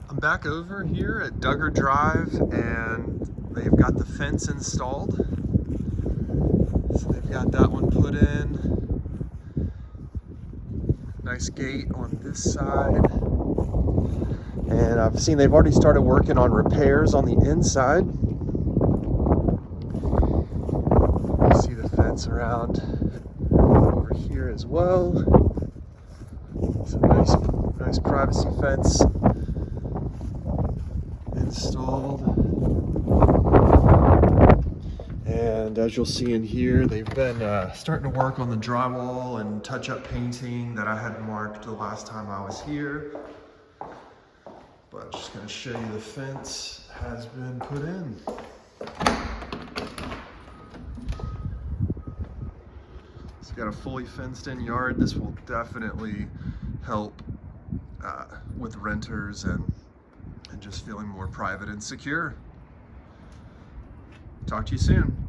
I'm back over here at Duggar Drive and they've got the fence installed. So they've got that one put in. Nice gate on this side. And I've seen they've already started working on repairs on the inside. You see the fence around over here as well. It's a nice privacy fence installed. And as you'll see in here, they've been starting to work on the drywall and touch-up painting that I had marked the last time I was here. But I'm just going to show you the fence has been put in. It's got a fully fenced-in yard. This will definitely help with renters and just feeling more private and secure. Talk to you soon.